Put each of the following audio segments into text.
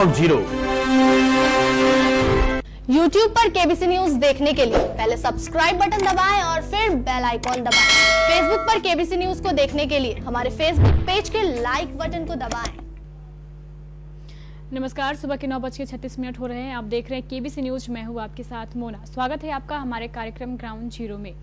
Zero. YouTube पर KBC news देखने के लिए पहले सब्सक्राइब बटन दबाएं और फिर बेल आइकॉन दबाएं। Facebook पर केबीसी न्यूज को देखने के लिए हमारे Facebook पेज के लाइक बटन को दबाएं। नमस्कार, सुबह के 9:36 हो रहे हैं। आप देख रहे हैं केबीसी न्यूज। मैं हूं आपके साथ मोना। स्वागत है आपका हमारे कार्यक्रम ग्राउंड जीरो में।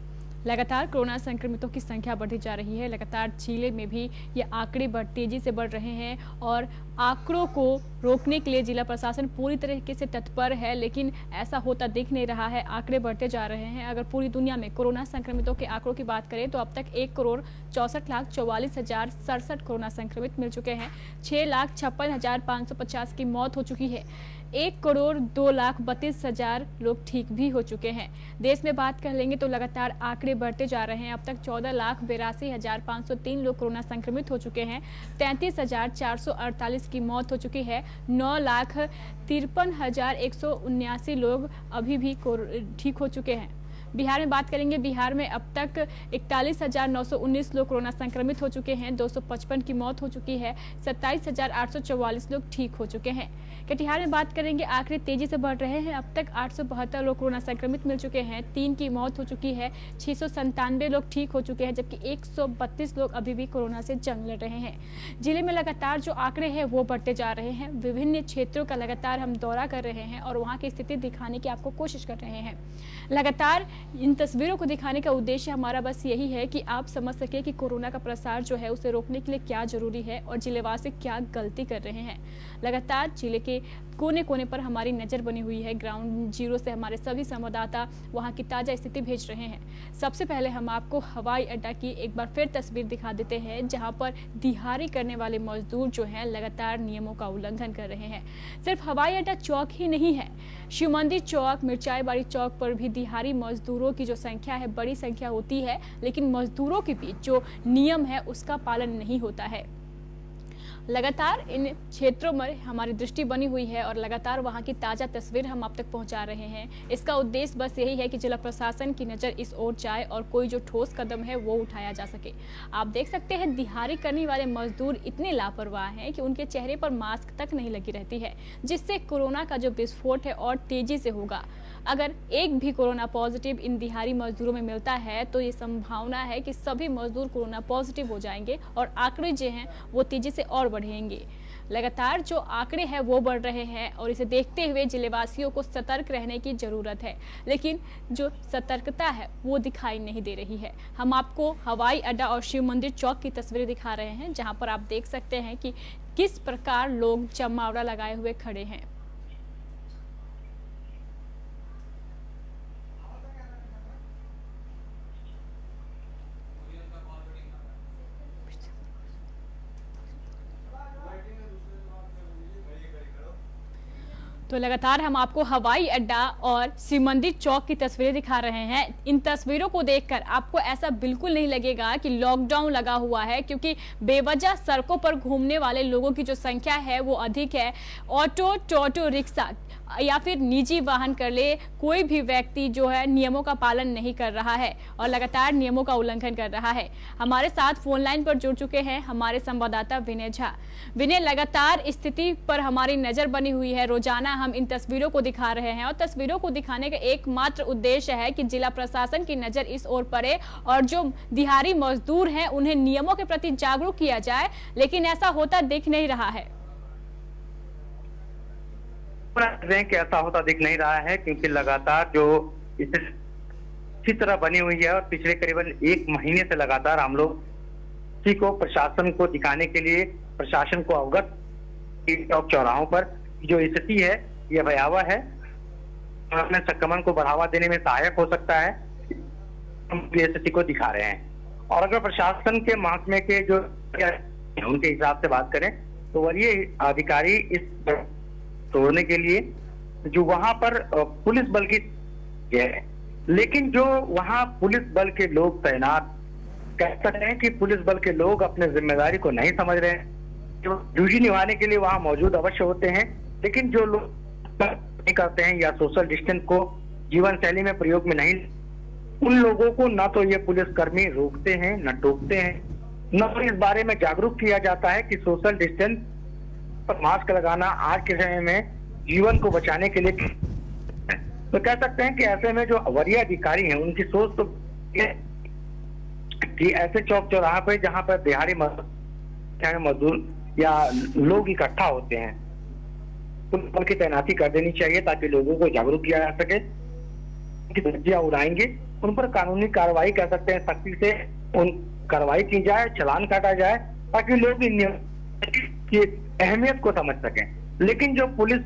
लगातार कोरोना संक्रमितों की संख्या बढ़ती जा रही है। लगातार जिले में भी ये आंकड़े तेजी से बढ़ रहे हैं और आंकड़ों को रोकने के लिए जिला प्रशासन पूरी तरीके से तत्पर है, लेकिन ऐसा होता दिख नहीं रहा है। आंकड़े बढ़ते जा रहे हैं। अगर पूरी दुनिया में कोरोना संक्रमितों के आंकड़ों की बात करें तो अब तक 1,64,44,067 कोरोना संक्रमित मिल चुके हैं। 6,56,550 की मौत हो चुकी है। 1,02,32,000 लोग ठीक भी हो चुके हैं। देश में बात कर लेंगे तो लगातार आंकड़े बढ़ते जा रहे हैं। अब तक 14,82,503 लोग कोरोना संक्रमित हो चुके हैं। 33,448 की मौत हो चुकी है। 9,53,179 लोग अभी भी ठीक हो चुके हैं। बिहार में बात करेंगे। बिहार में अब तक 41,919 लोग कोरोना संक्रमित हो चुके हैं। 255 की मौत हो चुकी है। 27,844 लोग ठीक हो चुके हैं। कटिहार में बात करेंगे। आंकड़े तेजी से बढ़ रहे हैं। अब तक 872 लोग कोरोना संक्रमित मिल चुके हैं। 3 की मौत हो चुकी है। 697 लोग ठीक हो चुके हैं, जबकि 132 लोग अभी भी कोरोना से जंग लड़ रहे हैं। जिले में लगातार जो आंकड़े हैं वो बढ़ते जा रहे हैं। विभिन्न क्षेत्रों का लगातार हम दौरा कर रहे हैं और वहाँ की स्थिति दिखाने की आपको कोशिश कर रहे हैं। लगातार इन तस्वीरों को दिखाने का उद्देश्य हमारा बस यही है कि आप समझ सके कि कोरोना का प्रसार जो है उसे रोकने के लिए क्या जरूरी है और जिलेवासी क्या गलती कर रहे हैं। लगातार जिले के कोने कोने पर हमारी नजर बनी हुई है। ग्राउंड जीरो से हमारे सभी संवाददाता वहां की ताजा स्थिति भेज रहे हैं। सबसे पहले हम आपको हवाई अड्डा की एक बार फिर तस्वीर दिखा देते हैं, जहां पर दिहाड़ी करने वाले मजदूर जो हैं लगातार नियमों का उल्लंघन कर रहे हैं। सिर्फ हवाई अड्डा चौक ही नहीं है, शिव मंदिर चौक, मिर्चाईबाड़ी चौक पर भी दिहाड़ी मजदूरों की जो संख्या है बड़ी संख्या होती है, लेकिन मजदूरों के बीच जो नियम है उसका पालन नहीं होता है। लगातार इन क्षेत्रों में हमारी दृष्टि बनी हुई है और लगातार वहां की ताजा तस्वीर हम आप तक पहुंचा रहे हैं। इसका उद्देश्य बस यही है कि जिला प्रशासन की नज़र इस ओर जाए और कोई जो ठोस कदम है वो उठाया जा सके। आप देख सकते हैं दिहाड़ी करने वाले मजदूर इतने लापरवाह हैं कि उनके चेहरे पर मास्क तक नहीं लगी रहती है, जिससे कोरोना का जो विस्फोट है और तेजी से होगा। अगर एक भी कोरोना पॉजिटिव इन दिहाड़ी मजदूरों में मिलता है तो ये संभावना है कि सभी मजदूर कोरोना पॉजिटिव हो जाएंगे और आंकड़े जो हैं वो तेजी से और बढ़ेंगे। लगातार जो आंकड़े हैं वो बढ़ रहे हैं और इसे देखते हुए जिलेवासियों को सतर्क रहने की जरूरत है, लेकिन जो सतर्कता है वो दिखाई नहीं दे रही है। हम आपको हवाई अड्डा और शिव मंदिर चौक की तस्वीरें दिखा रहे हैं, जहां पर आप देख सकते हैं कि किस प्रकार लोग जमावड़ा लगाए हुए खड़े हैं। तो लगातार हम आपको हवाई अड्डा और शिव मंदिर चौक की तस्वीरें दिखा रहे हैं। इन तस्वीरों को देखकर आपको ऐसा बिल्कुल नहीं लगेगा कि लॉकडाउन लगा हुआ है, क्योंकि बेवजह सड़कों पर घूमने वाले लोगों की जो संख्या है वो अधिक है। ऑटो, टोटो रिक्शा या फिर निजी वाहन कर ले, कोई भी व्यक्ति जो है नियमों का पालन नहीं कर रहा है और लगातार नियमों का उल्लंघन कर रहा है। हमारे साथ फोन लाइन पर जुड़ चुके हैं हमारे संवाददाता विनय झा। विनय, लगातार स्थिति पर हमारी नजर बनी हुई है। रोजाना हम इन तस्वीरों को दिखा रहे हैं और तस्वीरों को दिखाने का एकमात्र उद्देश्य है कि जिला प्रशासन की नजर इस ओर पड़े और जो दिहाड़ी मजदूर हैं उन्हें नियमों के प्रति जागरूक किया जाए, लेकिन ऐसा होता दिख नहीं रहा है। कि ऐसा होता दिख नहीं रहा है, क्योंकि लगातार जो इसी तरह बनी हुई है और पिछले करीबन 1 महीने से लगातार हम लोग इसी को प्रशासन को दिखाने के लिए प्रशासन को अवगत चौक चौराहों पर जो स्थिति है यह भयावह है। में संक्रमण को बढ़ावा देने में सहायक हो सकता है, हम स्थिति को दिखा रहे हैं। और अगर प्रशासन के महकमे के जो उनके हिसाब से बात करें तो वरीय अधिकारी इस तोड़ने के लिए जो वहां पर पुलिस बल की है, लेकिन जो वहां पुलिस बल के लोग तैनात कह सकते हैं कि पुलिस बल के लोग अपने जिम्मेदारी को नहीं समझ रहे हैं। जो ड्यूटी निभाने के लिए वहां मौजूद अवश्य होते हैं, लेकिन जो लोग नहीं करते हैं या सोशल डिस्टेंस को जीवन शैली में प्रयोग में नहीं, उन लोगों को न तो ये पुलिसकर्मी रोकते हैं, न टोकते हैं, न इस बारे में जागरूक किया जाता है कि सोशल डिस्टेंस पर मास्क लगाना आज के समय में जीवन को बचाने के लिए, तो कह सकते हैं कि ऐसे में जो वरीय अधिकारी हैं उनकी सोच तो ये कि ऐसे चौक चौराहा पे जहां पर दिहाड़ी मजदूर या लोग इकट्ठा होते हैं, पुलिस बल की तैनाती कर देनी चाहिए ताकि लोगों को जागरूक किया जा सके। उनकी धज्जियां उड़ाएंगे, उन पर कानूनी कार्रवाई कर सकते हैं, सख्ती से उन कार्रवाई की जाए, चालान काटा जाए ताकि लोग इन नियम की अहमियत को समझ सकें। लेकिन जो पुलिस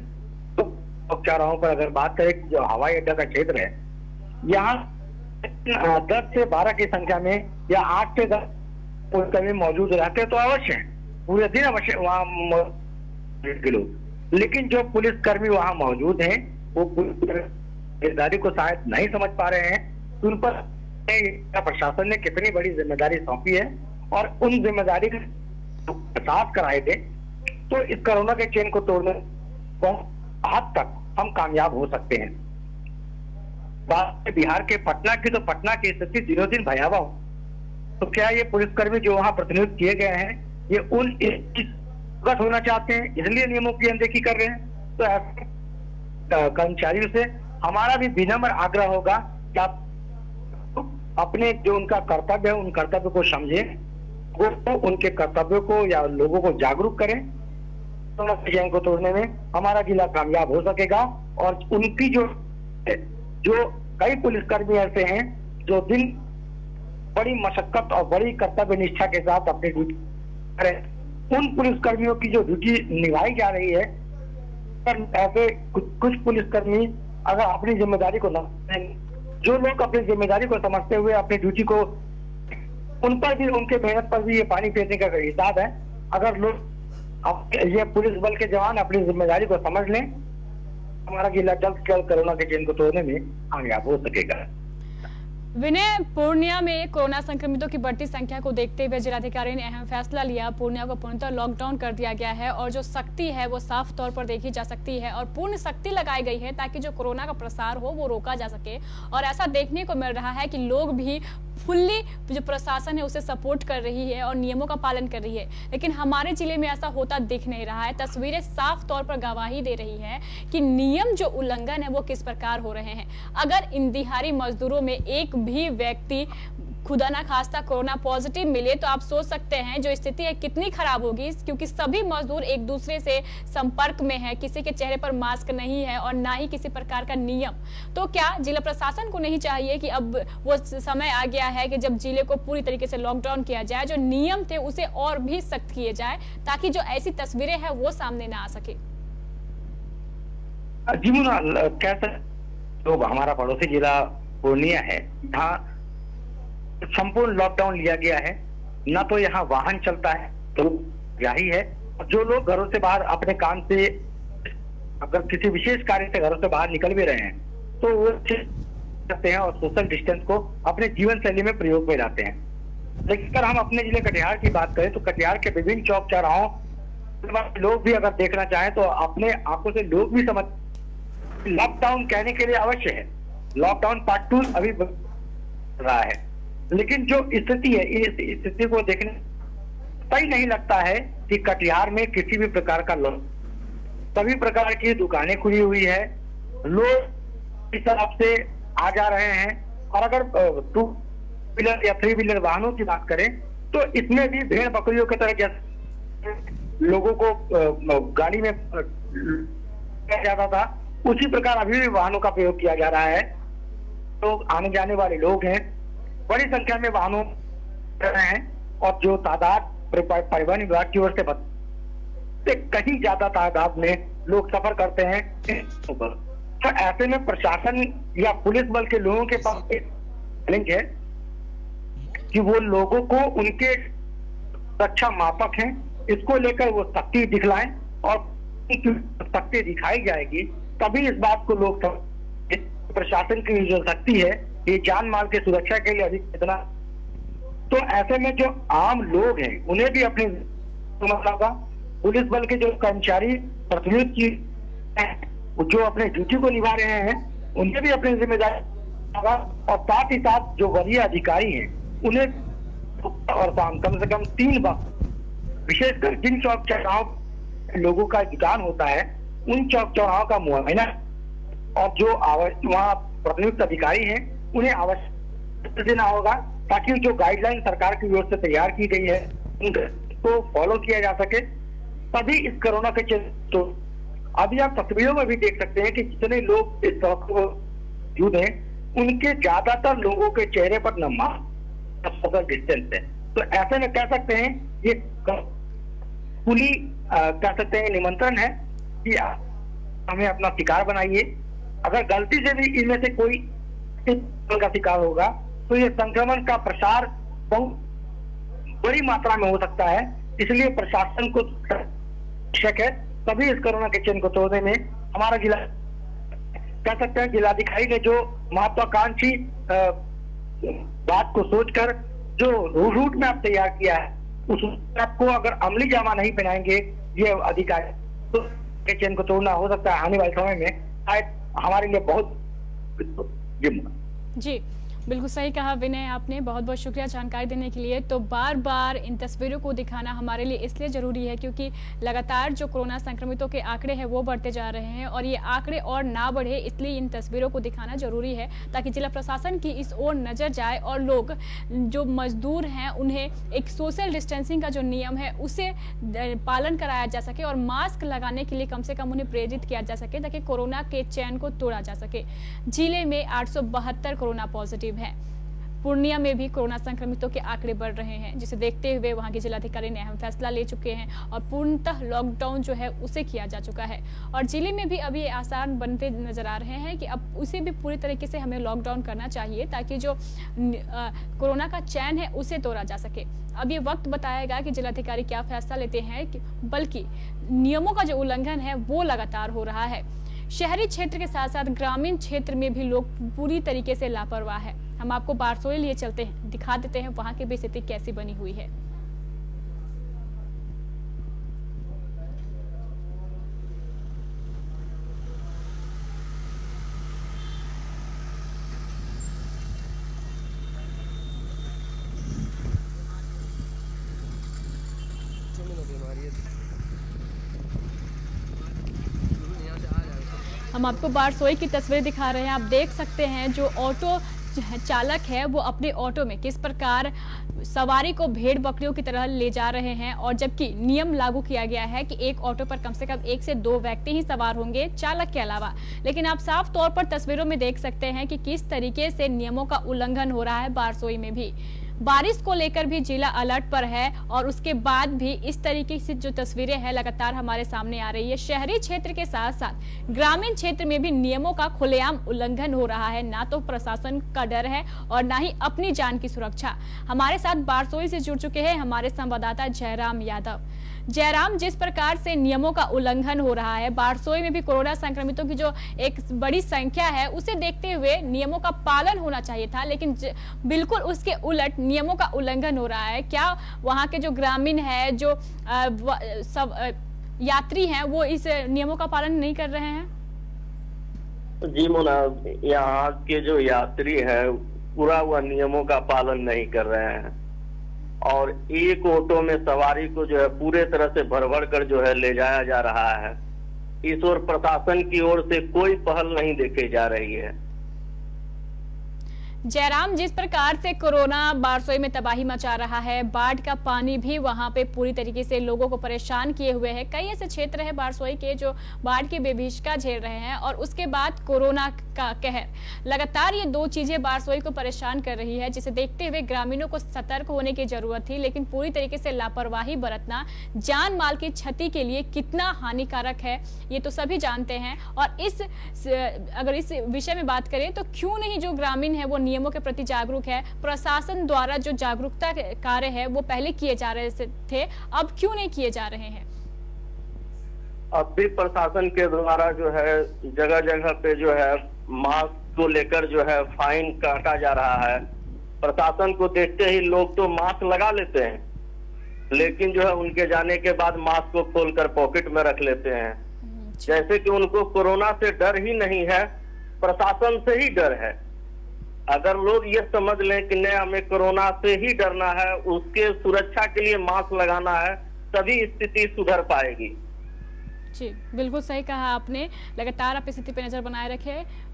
चौराहों पर अगर बात करें, जो हवाई अड्डा का क्षेत्र है, यहाँ 10 से 12 की संख्या में या 8 से 10 पुलिसकर्मी मौजूद रहते तो अवश्य है, पूरे दिन अवश्य वहाँ लोग, लेकिन जो पुलिसकर्मी वहाँ मौजूद हैं वो जिम्मेदारी को शायद नहीं समझ पा रहे हैं। तो उन पर प्रशासन ने कितनी बड़ी जिम्मेदारी सौंपी है और उन जिम्मेदारी का एहसास कराए थे तो इस कोरोना के चेन को तोड़ने को हद तक हम कामयाब हो सकते हैं। बात बिहार के पटना की, तो पटना की स्थिति दिनों दिन भयावह हो, तो क्या ये पुलिसकर्मी जो वहां प्रतिनियुक्त किए गए हैं ये उन गत होना चाहते हैं इसलिए नियमों की अनदेखी कर रहे हैं? तो ऐसे कर्मचारियों से हमारा भी विनम्र आग्रह होगा कि आप अपने जो उनका कर्तव्य है उन कर्तव्य को समझें, वो उनके कर्तव्यों को या लोगों को जागरूक करें, चैन को तोड़ने में हमारा जिला कामयाब हो सकेगा। और उनकी जो कई पुलिसकर्मी ऐसे हैं जो दिन बड़ी मशक्कत और बड़ी कर्तव्य निष्ठा के साथ अपनी ड्यूटी करें, उन पुलिसकर्मियों की जो ड्यूटी निभाई जा रही है, पर ऐसे कुछ पुलिसकर्मी अगर अपनी जिम्मेदारी को न, जो लोग अपनी जिम्मेदारी को समझते हुए अपनी ड्यूटी को, उन पर भी, उनके मेहनत पर भी ये पानी फेरने का हिसाब है। अगर लोग ये पुलिस बल के जवान अपनी जिम्मेदारी को समझ लें, हमारा जिला जल्द से जल्द कोरोना के चेन को तोड़ने में कामयाब हो सकेगा। विनय, पूर्णिया में कोरोना संक्रमितों की बढ़ती संख्या को देखते हुए जिलाधिकारी ने अहम फैसला लिया। पूर्णिया को पूर्णतः लॉकडाउन कर दिया गया है और जो सख्ती है वो साफ तौर पर देखी जा सकती है और पूर्ण सख्ती लगाई गई है ताकि जो कोरोना का प्रसार हो वो रोका जा सके। और ऐसा देखने को मिल रहा है कि लोग भी फुल्ली जो प्रशासन है उसे सपोर्ट कर रही है और नियमों का पालन कर रही है, लेकिन हमारे जिले में ऐसा होता दिख नहीं रहा है। तस्वीरें साफ तौर पर गवाही दे रही है कि नियम जो उल्लंघन है वो किस प्रकार हो रहे हैं। अगर इन दिहाड़ी मजदूरों में एक भी व्यक्ति खुदा ना खास्ता कोरोना पॉजिटिव मिले तो आप सोच सकते हैं जो स्थिति है कितनी खराब होगी, क्योंकि सभी मजदूर एक दूसरे से संपर्क में है, किसी के चेहरे पर मास्क नहीं है और ना ही किसी प्रकार का नियम। तो क्या जिला प्रशासन को नहीं चाहिए कि अब वो समय आ गया है कि जब जिले को पूरी तरीके से लॉकडाउन किया जाए, जो नियम थे उसे और भी सख्त किए जाए ताकि जो ऐसी तस्वीरें हैं वो सामने ना आ सके? जी मुना, कैसा तो हमारा पड़ोसी जिला पूर्णिया है, यहाँ संपूर्ण लॉकडाउन लिया गया है। न तो यहाँ वाहन चलता है तो यही है, जो लोग घरों से बाहर अपने काम से, अगर किसी विशेष कार्य से घरों से बाहर निकल भी रहे हैं तो वो करते हैं और सोशल डिस्टेंस को अपने जीवन शैली में प्रयोग में लाते हैं। लेकिन अगर हम अपने जिले कटिहार की बात करें तो कटिहार के विभिन्न चौक चौराहों लोग भी अगर देखना चाहें तो अपने आंखों से लोग भी समझ, लॉकडाउन कहने के लिए अवश्य है, लॉकडाउन पार्ट 2 अभी रहा है, लेकिन जो स्थिति है इस स्थिति को देखने सही नहीं लगता है कि कटिहार में किसी भी प्रकार का लॉक, सभी प्रकार की दुकानें खुली हुई है, लोग इस तरफ से आ जा रहे हैं। और अगर 2 व्हीलर या 3 व्हीलर वाहनों की बात करें तो इसमें भी भेड़ बकरियों की तरह जैसे लोगों को गाड़ी में किया जाता था, उसी प्रकार अभी भी वाहनों का प्रयोग किया जा रहा है। तो आने जाने वाले लोग हैं, बड़ी संख्या में वाहनों रहे हैं और जो तादाद परिवहन विभाग की ओर से कहीं ज्यादा तादाद में लोग सफर करते हैं। तो ऐसे में प्रशासन या पुलिस बल के लोगों के पास चैलेंज है कि वो लोगों को उनके सुरक्षा मापक हैं, इसको लेकर वो सख्ती दिखलाएं और सख्ती दिखाई जाएगी तभी इस बात को लोग प्रशासन की जो शक्ति है ये जान माल की सुरक्षा के लिए अधिक इतना। तो ऐसे में जो आम लोग हैं उन्हें भी अपनी होगा, पुलिस बल के जो कर्मचारी प्रतिनियुक्त की जो अपने ड्यूटी को निभा रहे हैं उन्हें भी अपनी जिम्मेदारी होगा और साथ ही साथ जो वरीय अधिकारी हैं उन्हें और शाम कम से कम 3 बार, विशेषकर जिन चौक चौराहों लोगों का जुटान होता है, उन चौक चौराहों का मुआयना और जो वहाँ प्रतिनियुक्त अधिकारी हैं उन्हें आवश्यक देना होगा, ताकि जो गाइडलाइन सरकार की ओर से तैयार की गई है उनको फॉलो किया जा सके, तभी इस कोरोना के तो अभी आप तस्वीरों में भी देख सकते हैं कि जितने लोग इस वक्त मौजूद हैं उनके ज्यादातर लोगों के चेहरे पर न मास्क सोशल डिस्टेंस है। तो ऐसे में कह सकते हैं ये खुली कह सकते हैं निमंत्रण है कि हमें अपना शिकार बनाइए। अगर गलती से भी इनमें से कोई का शिकार होगा तो ये संक्रमण का प्रसार बहुत बड़ी मात्रा में हो सकता है। इसलिए प्रशासन को आवश्यक है तभी इस कोरोना के चेन को तोड़ने में हमारा जिला कह सकते हैं जिलाधिकारी ने जो महत्वाकांक्षी बात को सोचकर जो रूट मैप तैयार किया है उस मैप को अगर अमली जामा नहीं पहनाएंगे ये अधिकारी तो के चेन को तोड़ना हो सकता है आने वाले समय में शायद हमारे लिए बहुत जी बिल्कुल सही कहा विनय, आपने बहुत बहुत शुक्रिया जानकारी देने के लिए। तो बार बार इन तस्वीरों को दिखाना हमारे लिए इसलिए ज़रूरी है क्योंकि लगातार जो कोरोना संक्रमितों के आंकड़े हैं वो बढ़ते जा रहे हैं और ये आंकड़े और ना बढ़े, इसलिए इन तस्वीरों को दिखाना ज़रूरी है ताकि जिला प्रशासन की इस ओर नज़र जाए और लोग जो मजदूर हैं उन्हें एक सोशल डिस्टेंसिंग का जो नियम है उसे पालन कराया जा सके और मास्क लगाने के लिए कम से कम उन्हें प्रेरित किया जा सके ताकि कोरोना के चैन को तोड़ा जा सके। जिले में 872 कोरोना पॉजिटिव है। पूर्णिया में भी कोरोना संक्रमितों के आंकड़े बढ़ रहे हैं, जिसे देखते हुए वहां के जिलाधिकारी ने अहम फैसला ले चुके हैं और पूर्णतः लॉकडाउन जो है उसे किया जा चुका है। और जिले में भी अभी आसान बनते नजर आ रहे हैं कि अब उसे भी पूरी तरीके से हमें लॉकडाउन करना चाहिए ताकि जो कोरोना का चैन है उसे तोड़ा जा सके। अब ये वक्त बताएगा कि जिलाधिकारी क्या फैसला लेते हैं, बल्कि नियमों का जो उल्लंघन है वो लगातार हो रहा है। शहरी क्षेत्र के साथ साथ ग्रामीण क्षेत्र में भी लोग पूरी तरीके से लापरवाह है। हम आपको बारसोई लिए चलते हैं, दिखा देते हैं वहां की भी स्थिति कैसी बनी हुई है। हम आपको बारसोई की तस्वीर दिखा रहे हैं। आप देख सकते हैं जो ऑटो चालक है वो अपने ऑटो में किस प्रकार सवारी को भेड़ बकरियों की तरह ले जा रहे हैं और जबकि नियम लागू किया गया है कि एक ऑटो पर कम से कम 1 से 2 व्यक्ति ही सवार होंगे चालक के अलावा, लेकिन आप साफ तौर पर तस्वीरों में देख सकते हैं कि किस तरीके से नियमों का उल्लंघन हो रहा है। बारसोई में भी बारिश को लेकर भी जिला अलर्ट पर है और उसके बाद भी इस तरीके से जो तस्वीरें हैं लगातार हमारे सामने आ रही है। शहरी क्षेत्र के साथ साथ ग्रामीण क्षेत्र में भी नियमों का खुलेआम उल्लंघन हो रहा है। ना तो प्रशासन का डर है और ना ही अपनी जान की सुरक्षा। हमारे साथ बारसोई से जुड़ चुके हैं हमारे संवाददाता जयराम यादव। जयराम, जिस प्रकार से नियमों का उल्लंघन हो रहा है, बारसोई में भी कोरोना संक्रमितों की जो एक बड़ी संख्या है उसे देखते हुए नियमों का पालन होना चाहिए था, लेकिन बिल्कुल उसके उलट नियमों का उल्लंघन हो रहा है। क्या वहां के जो ग्रामीण है, जो सब यात्री हैं, वो इस नियमों का पालन नहीं कर रहे हैं? जी मोना, यहाँ के जो यात्री है पूरा वह नियमों का पालन नहीं कर रहे हैं और एक ऑटो में सवारी को जो है पूरे तरह से भर कर जो है ले जाया जा रहा है। इस ओर प्रशासन की ओर से कोई पहल नहीं देखी जा रही है। जयराम, जिस प्रकार से कोरोना बारसोई में तबाही मचा रहा है, बाढ़ का पानी भी वहां पे पूरी तरीके से लोगों को परेशान किए हुए है। कई ऐसे क्षेत्र है बारसोई के जो बाढ़ की बेभीषिका झेल रहे हैं और उसके बाद कोरोना का कहर, लगातार ये दो चीजें बारसोई को परेशान कर रही है, जिसे देखते हुए ग्रामीणों को सतर्क होने की जरूरत थी, लेकिन पूरी तरीके से लापरवाही बरतना जान माल की क्षति के लिए कितना हानिकारक है ये तो सभी जानते हैं। और अगर इस विषय में बात करें तो क्यों नहीं जो ग्रामीण है वो नियमों के प्रति जागरूक है? प्रशासन द्वारा जो जागरूकता कार्य है वो पहले किए जा रहे थे, अब क्यों नहीं किए जा रहे हैं? अब भी प्रशासन के द्वारा जो है जगह जगह पे जो है मास्क को लेकर जो है फाइन काटा जा रहा है। प्रशासन को देखते ही लोग तो मास्क लगा लेते हैं, लेकिन जो है उनके जाने के बाद मास्क को खोलकर पॉकेट में रख लेते हैं, जैसे कि उनको कोरोना से डर ही नहीं है, प्रशासन से ही डर है। अगर लोग ये समझ लें कि नहीं हमें कोरोना से ही डरना है, उसके सुरक्षा के लिए मास्क लगाना है, तभी स्थिति सुधर पाएगी। जी, बिल्कुल सही कहा आपने। लगातार आप स्थिति पे नज़र बनाए रखें।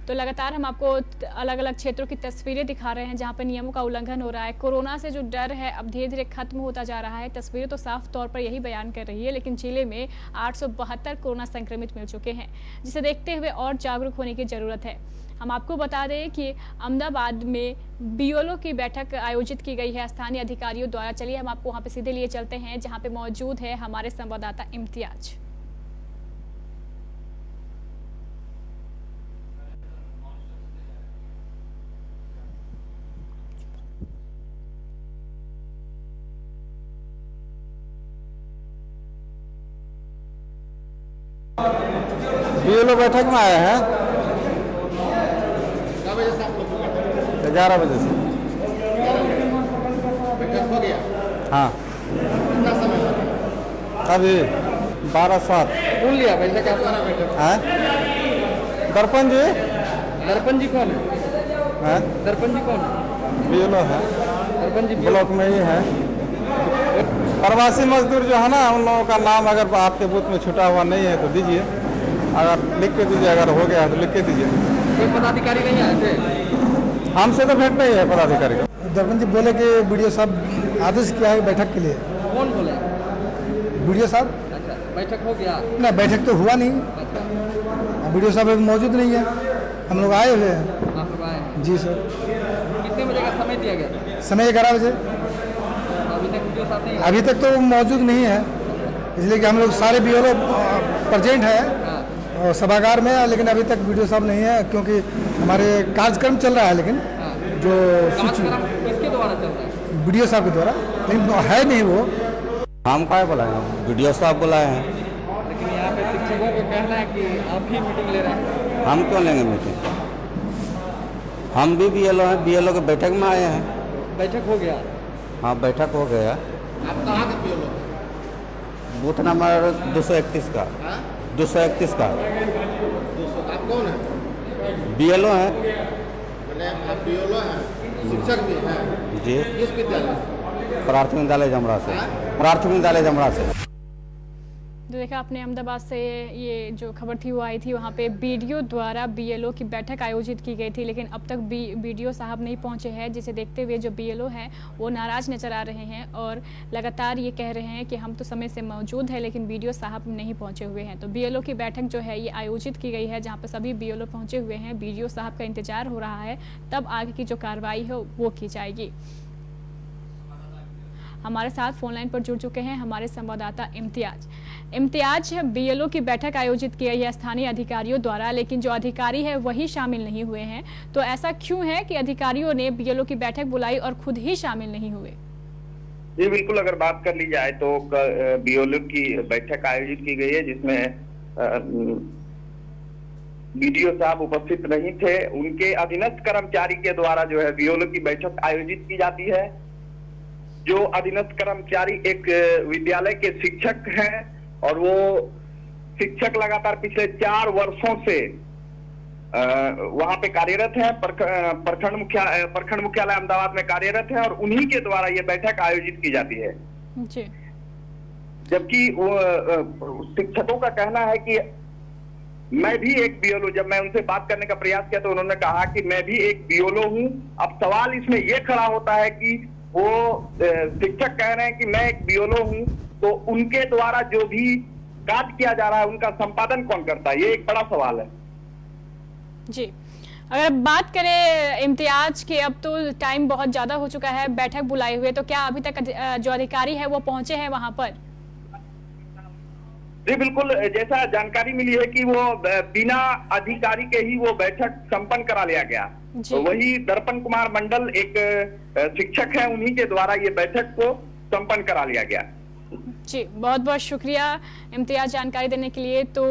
तो लगातार हम आपको अलग अलग क्षेत्रों की तस्वीरें दिखा रहे हैं जहां पर नियमों का उल्लंघन हो रहा है। कोरोना से जो डर है अब धीरे धीरे खत्म होता जा रहा है। तस्वीरें तो साफ तौर पर यही बयान कर रही है, लेकिन जिले में 872 कोरोना संक्रमित मिल चुके हैं, जिसे देखते हुए और जागरूक होने की जरूरत है। हम आपको बता दें कि अहमदाबाद में बीएलओ की बैठक आयोजित की गई है स्थानीय अधिकारियों द्वारा। चलिए हम आपको वहां पे सीधे लिए चलते हैं जहां पे मौजूद है हमारे संवाददाता इम्तियाज। बीएलओ बैठक में आए हैं 11 बजे से। बैठक हो गया? हाँ, कितना समय लगा? अभी 12-7 कौन लिया बैठक आपका? बैठक है। दर्पण जी दर्पण जी कौन है? है, दर्पण जी कौन है? बीएलओ है, दर्पण जी ब्लॉक में ही है। प्रवासी मजदूर जो है ना, उन लोगों का नाम अगर आपके बूथ में छुटा हुआ नहीं है तो दीजिए, अगर लिख के दीजिए, अगर हो गया है तो लिख के दीजिए। कोई पदाधिकारी नहीं आए थे? हमसे तो भेंट नहीं है पदाधिकारी का। दर्पण जी बोले कि वीडियो साहब आदेश किया है बैठक के लिए। कौन बोले? वीडियो साहब। अच्छा, बैठक हो गया? नहीं, बैठक तो हुआ नहीं, अच्छा, वीडियो साहब अभी मौजूद नहीं है। हम लोग आए हुए हैं। आप लोग आए हैं? जी सर। कितने बजे का समय दिया गया? समय 11 बजे। अभी तक वीडियो साहब नहीं आए? अभी तक तो मौजूद नहीं है, इसलिए कि हम लोग सारे बीएलओ प्रेजेंट हैं हाँ। और सभागार में, लेकिन अभी तक वीडियो साहब नहीं है क्योंकि हमारे कार्यक्रम चल रहा है। लेकिन हाँ। जो कार्यक्रम किसके द्वारा चल रहा है? वीडियो साहब के द्वारा, लेकिन है नहीं वो। हम क्या बुलाए हैं? वीडियो साहब बुलाए हैं। लेकिन यहाँ पे शिक्षकों को कहना है कि आप ही मीटिंग ले रहे हैं। हम क्यों लेंगे मीटिंग? हम भी बीएलओ हैं, बीएलओ के बैठक में आए हैं। बैठक हो गया? हाँ, बैठक हो गया। आप कहाँ के बीएलओ? बूथ नंबर 231 का। 231 का। 200। आप कौन है? बीएलओ हैं। बोले आप बीएलओ हैं, शिक्षक भी हैं? जी। किस विद्यालय? प्राथमिक विद्यालय जमरा से। प्राथमिक विद्यालय जमरा से। जो देखा आपने अहमदाबाद से ये जो खबर थी वो आई थी, वहाँ पे बीडीओ द्वारा बीएलओ की बैठक आयोजित की गई थी, लेकिन अब तक बीडीओ साहब नहीं पहुँचे हैं, जिसे देखते हुए जो बीएलओ हैं वो नाराज नजर आ रहे हैं और लगातार ये कह रहे हैं कि हम तो समय से मौजूद है लेकिन बीडीओ साहब नहीं पहुँचे हुए हैं। तो बीएलओ की बैठक जो है ये आयोजित की गई है जहाँ पर सभी बीएलओ पहुँचे हुए हैं। बीडीओ साहब का इंतजार हो रहा है, तब आगे की जो कार्रवाई है वो की जाएगी। हमारे साथ फोन लाइन पर जुड़ चुके हैं हमारे संवाददाता इम्तियाज। बीएलओ की बैठक आयोजित की गई है स्थानीय अधिकारियों द्वारा, लेकिन जो अधिकारी है वही शामिल नहीं हुए हैं, तो ऐसा क्यों है कि अधिकारियों ने बीएलओ की बैठक बुलाई और खुद ही शामिल नहीं हुए? जी बिल्कुल, अगर बात कर ली जाए तो बीएलओ की बैठक आयोजित की गई है जिसमें बीडीओ साहब उपस्थित नहीं थे। उनके अधीनस्थ कर्मचारी के द्वारा जो है बीएलओ की बैठक आयोजित की जाती है। जो अधीनस्थ कर्मचारी एक विद्यालय के शिक्षक हैं और वो शिक्षक लगातार पिछले 4 वर्षों से वहां पे कार्यरत है। प्रखंड मुख्यालय अहमदाबाद में कार्यरत है और उन्हीं के द्वारा ये बैठक आयोजित की जाती है। जी। जबकि शिक्षकों का कहना है कि मैं भी एक बीएलओ, जब मैं उनसे बात करने का प्रयास किया तो उन्होंने कहा कि मैं भी एक बीएलओ हूं। अब सवाल इसमें यह खड़ा होता है कि वो शिक्षक कह रहे हैं कि मैं एक बीएलओ हूं, तो उनके द्वारा जो भी कार्य किया जा रहा है उनका संपादन कौन करता है, ये एक बड़ा सवाल है। जी, अगर बात करें इम्तियाज के, अब तो टाइम बहुत ज्यादा हो चुका है बैठक बुलाए हुए, तो क्या अभी तक जो अधिकारी है वो पहुंचे हैं वहां पर? जी बिल्कुल, जैसा जानकारी मिली है कि वो बिना अधिकारी के ही वो बैठक संपन्न करा लिया गया। तो वही दर्पण कुमार मंडल एक शिक्षक है, उन्हीं के द्वारा ये बैठक को संपन्न करा लिया गया। जी, बहुत बहुत शुक्रिया इम्तियाज जानकारी देने के लिए। तो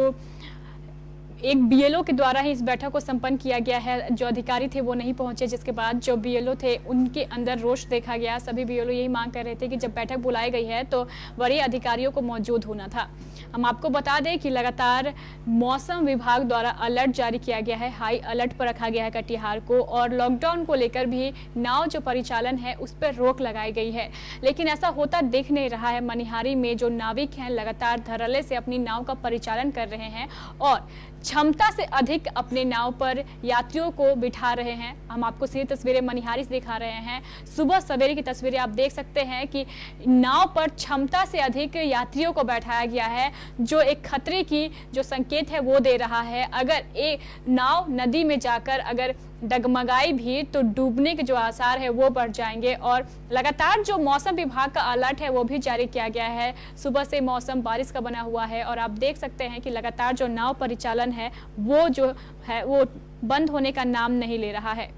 एक बीएलओ के द्वारा ही इस बैठक को संपन्न किया गया है। जो अधिकारी थे वो नहीं पहुंचे, जिसके बाद जो बीएलओ थे उनके अंदर रोष देखा गया। सभी बीएलओ यही मांग कर रहे थे कि जब बैठक बुलाई गई है तो वरीय अधिकारियों को मौजूद होना था। हम आपको बता दें कि लगातार मौसम विभाग द्वारा अलर्ट जारी किया गया है, हाई अलर्ट पर रखा गया है कटिहार को, और लॉकडाउन को लेकर भी नाव जो परिचालन है उस पर रोक लगाई गई है। लेकिन ऐसा होता दिख नहीं रहा है। मनिहारी में जो नाविक हैं लगातार धड़ल्ले से अपनी नाव का परिचालन कर रहे हैं और क्षमता से अधिक अपने नाव पर यात्रियों को बिठा रहे हैं। हम आपको सीधी तस्वीरें मनिहारी से दिखा रहे हैं। सुबह सवेरे की तस्वीरें आप देख सकते हैं कि नाव पर क्षमता से अधिक यात्रियों को बैठाया गया है, जो एक खतरे की जो संकेत है वो दे रहा है। अगर एक नाव नदी में जाकर अगर डगमगाई भी तो डूबने के जो आसार है वो बढ़ जाएंगे। और लगातार जो मौसम विभाग का अलर्ट है वो भी जारी किया गया है। सुबह से मौसम बारिश का बना हुआ है और आप देख सकते हैं कि लगातार जो नाव परिचालन है वो जो है वो बंद होने का नाम नहीं ले रहा है।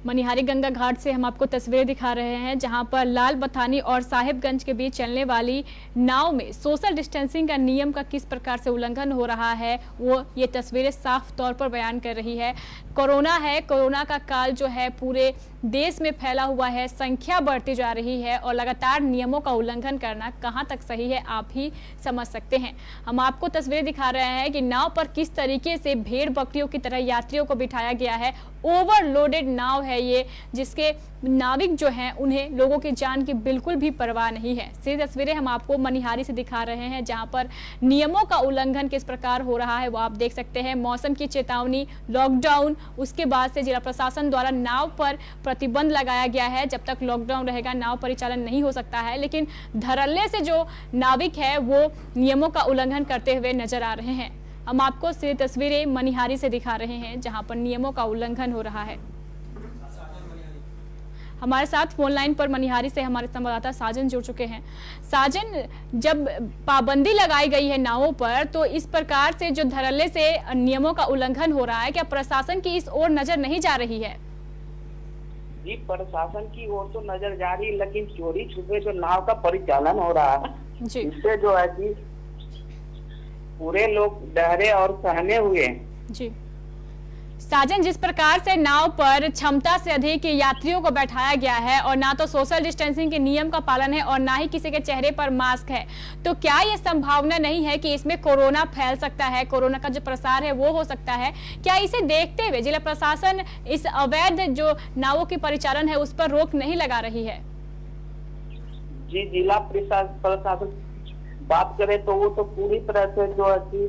मनिहारी गंगा घाट से हम आपको तस्वीरें दिखा रहे हैं, जहां पर लाल बथानी और साहिबगंज के बीच चलने वाली नाव में सोशल डिस्टेंसिंग का नियम का किस प्रकार से उल्लंघन हो रहा है वो ये तस्वीरें साफ तौर पर बयान कर रही है। कोरोना है, कोरोना का काल जो है पूरे देश में फैला हुआ है, संख्या बढ़ती जा रही है और लगातार नियमों का उल्लंघन करना कहां तक सही है आप ही समझ सकते हैं। हम आपको तस्वीरें दिखा रहे हैं कि नाव पर किस तरीके से भेड़ बकरियों की तरह यात्रियों को बिठाया गया है। ओवरलोडेड नाव है ये, जिसके नाविक जो हैं उन्हें लोगों की जान की बिल्कुल भी परवाह नहीं है। सीधी तस्वीरें हम आपको मनिहारी से दिखा रहे हैं, जहां पर नियमों का उल्लंघन किस प्रकार हो रहा है वो आप देख सकते हैं। मौसम की चेतावनी, लॉकडाउन, उसके बाद से जिला प्रशासन द्वारा नाव पर प्रतिबंध लगाया गया है। जब तक लॉकडाउन रहेगा नाव परिचालन नहीं हो सकता है, लेकिन धड़ल्ले से जो नाविक है वो नियमों का उल्लंघन करते हुए नजर आ रहे हैं। हम आपको सीधी तस्वीरें मनिहारी से दिखा रहे हैं, जहां पर नियमों का उल्लंघन हो रहा है। हमारे साथ फोन लाइन पर मनिहारी से हमारे संवाददाता साजन जुड़ चुके हैं। साजन, जब पाबंदी लगाई गई है नावों पर तो इस प्रकार से जो धड़ल्ले से नियमों का उल्लंघन हो रहा है, क्या प्रशासन की इस ओर नजर नहीं जा रही है? जी, प्रशासन की ओर तो नजर जा रही, लेकिन चोरी छुपे जो नाव का परिचालन हो रहा है जी, इससे जो है कि पूरे लोग डरे और सहमे हुए हैं। जी साजन, जिस प्रकार से नाव पर क्षमता से अधिक यात्रियों को बैठाया गया है और ना तो सोशल डिस्टेंसिंग के नियम का पालन है और ना ही किसी के चेहरे पर मास्क है, तो क्या ये संभावना नहीं है कि इसमें कोरोना फैल सकता है, कोरोना का जो प्रसार है वो हो सकता है? क्या इसे देखते हुए जिला प्रशासन इस अवैध जो नावों की परिचालन है उस पर रोक नहीं लगा रही है? जी, जिला प्रशासन बात करें तो वो तो पूरी तरह से जो है कि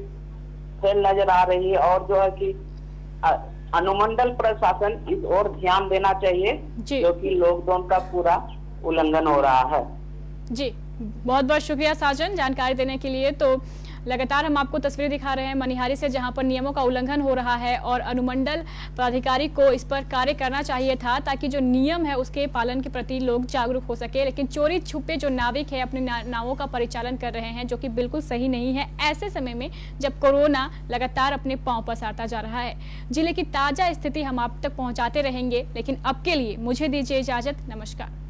फेल नजर आ रही है और जो है कि अनुमंडल प्रशासन इस ओर ध्यान देना चाहिए, क्योंकि लॉकडाउन का पूरा उल्लंघन हो रहा है। जी, बहुत बहुत शुक्रिया साजन जानकारी देने के लिए। तो लगातार हम आपको तस्वीरें दिखा रहे हैं मनिहारी से, जहां पर नियमों का उल्लंघन हो रहा है और अनुमंडल पदाधिकारी को इस पर कार्य करना चाहिए था ताकि जो नियम है उसके पालन के प्रति लोग जागरूक हो सके। लेकिन चोरी छुपे जो नाविक है अपने नावों का परिचालन कर रहे हैं, जो कि बिल्कुल सही नहीं है ऐसे समय में जब कोरोना लगातार अपने पांव पसारता जा रहा है। जिले की ताजा स्थिति हम आप तक पहुंचाते रहेंगे, लेकिन अब के लिए मुझे दीजिए इजाजत। नमस्कार।